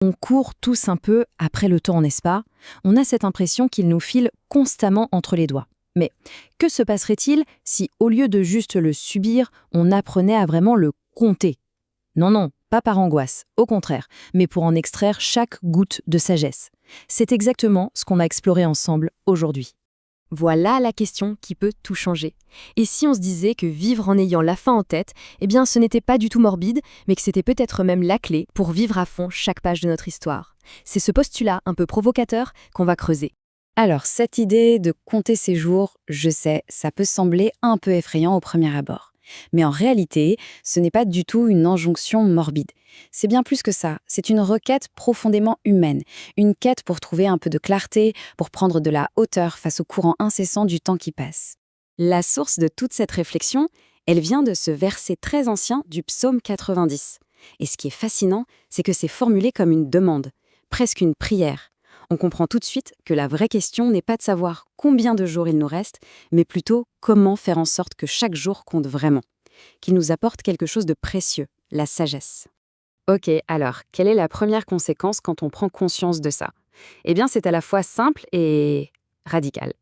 On court tous un peu après le temps, n'est-ce pas? On a cette impression qu'il nous file constamment entre les doigts. Mais que se passerait-il si, au lieu de juste le subir, on apprenait à vraiment le compter? Non, non, pas par angoisse, au contraire, mais pour en extraire chaque goutte de sagesse. C'est exactement ce qu'on a exploré ensemble aujourd'hui. Voilà la question qui peut tout changer. Et si on se disait que vivre en ayant la fin en tête, eh bien ce n'était pas du tout morbide, mais que c'était peut-être même la clé pour vivre à fond chaque page de notre histoire. C'est ce postulat un peu provocateur qu'on va creuser. Alors, cette idée de compter ses jours, je sais, ça peut sembler un peu effrayant au premier abord. Mais en réalité, ce n'est pas du tout une injonction morbide. C'est bien plus que ça, c'est une requête profondément humaine, une quête pour trouver un peu de clarté, pour prendre de la hauteur face au courant incessant du temps qui passe. La source de toute cette réflexion, elle vient de ce verset très ancien du psaume 90. Et ce qui est fascinant, c'est que c'est formulé comme une demande, presque une prière. On comprend tout de suite que la vraie question n'est pas de savoir combien de jours il nous reste, mais plutôt comment faire en sorte que chaque jour compte vraiment, qu'il nous apporte quelque chose de précieux, la sagesse. Ok, alors, quelle est la première conséquence quand on prend conscience de ça? Eh bien, c'est à la fois simple et radical.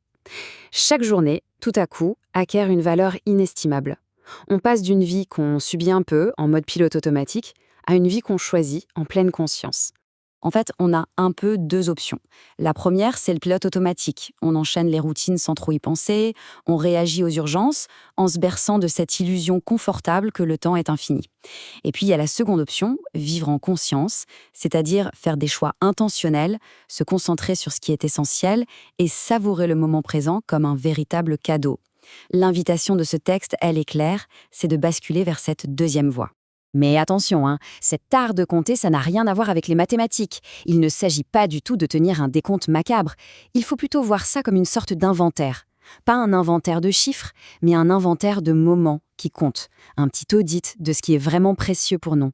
Chaque journée, tout à coup, acquiert une valeur inestimable. On passe d'une vie qu'on subit un peu, en mode pilote automatique, à une vie qu'on choisit en pleine conscience. En fait, on a un peu deux options. La première, c'est le pilote automatique. On enchaîne les routines sans trop y penser, on réagit aux urgences en se berçant de cette illusion confortable que le temps est infini. Et puis, il y a la seconde option, vivre en conscience, c'est-à-dire faire des choix intentionnels, se concentrer sur ce qui est essentiel et savourer le moment présent comme un véritable cadeau. L'invitation de ce texte, elle est claire, c'est de basculer vers cette deuxième voie. Mais attention, cet art de compter, ça n'a rien à voir avec les mathématiques. Il ne s'agit pas du tout de tenir un décompte macabre. Il faut plutôt voir ça comme une sorte d'inventaire. Pas un inventaire de chiffres, mais un inventaire de moments qui comptent. Un petit audit de ce qui est vraiment précieux pour nous.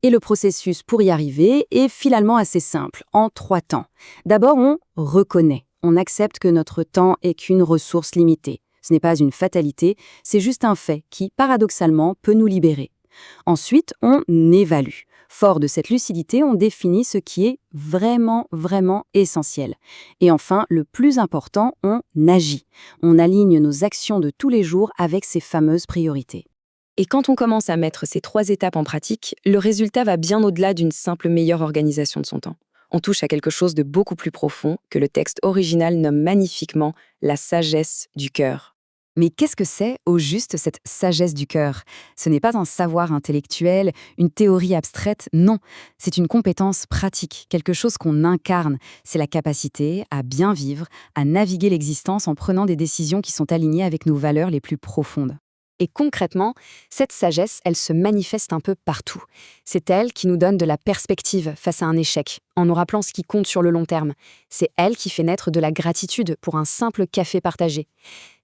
Et le processus pour y arriver est finalement assez simple, en 3 temps. D'abord, on reconnaît. On accepte que notre temps est qu'une ressource limitée. Ce n'est pas une fatalité, c'est juste un fait qui, paradoxalement, peut nous libérer. Ensuite, on évalue. Fort de cette lucidité, on définit ce qui est vraiment, vraiment essentiel. Et enfin, le plus important, on agit. On aligne nos actions de tous les jours avec ces fameuses priorités. Et quand on commence à mettre ces 3 étapes en pratique, le résultat va bien au-delà d'une simple meilleure organisation de son temps. On touche à quelque chose de beaucoup plus profond que le texte original nomme magnifiquement la sagesse du cœur. Mais qu'est-ce que c'est, au juste, cette sagesse du cœur? Ce n'est pas un savoir intellectuel, une théorie abstraite, non. C'est une compétence pratique, quelque chose qu'on incarne. C'est la capacité à bien vivre, à naviguer l'existence en prenant des décisions qui sont alignées avec nos valeurs les plus profondes. Et concrètement, cette sagesse, elle se manifeste un peu partout. C'est elle qui nous donne de la perspective face à un échec, en nous rappelant ce qui compte sur le long terme. C'est elle qui fait naître de la gratitude pour un simple café partagé.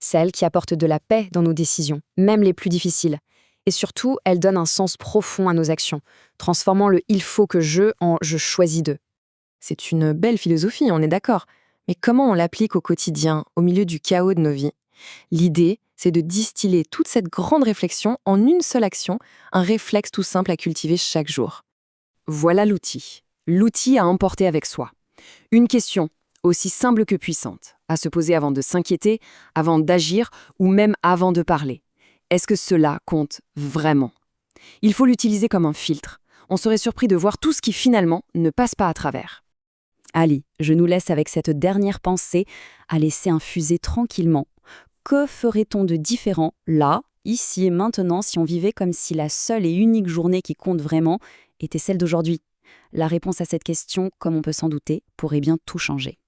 C'est elle qui apporte de la paix dans nos décisions, même les plus difficiles. Et surtout, elle donne un sens profond à nos actions, transformant le « il faut que je » en « je choisis de ». C'est une belle philosophie, on est d'accord. Mais comment on l'applique au quotidien, au milieu du chaos de nos vies? L'idée, c'est de distiller toute cette grande réflexion en une seule action, un réflexe tout simple à cultiver chaque jour. Voilà l'outil. L'outil à emporter avec soi. Une question, aussi simple que puissante, à se poser avant de s'inquiéter, avant d'agir ou même avant de parler. Est-ce que cela compte vraiment? Il faut l'utiliser comme un filtre. On serait surpris de voir tout ce qui finalement ne passe pas à travers. Allez, je nous laisse avec cette dernière pensée à laisser infuser tranquillement. Que ferait-on de différent, là, ici et maintenant, si on vivait comme si la seule et unique journée qui compte vraiment était celle d'aujourd'hui? La réponse à cette question, comme on peut s'en douter, pourrait bien tout changer.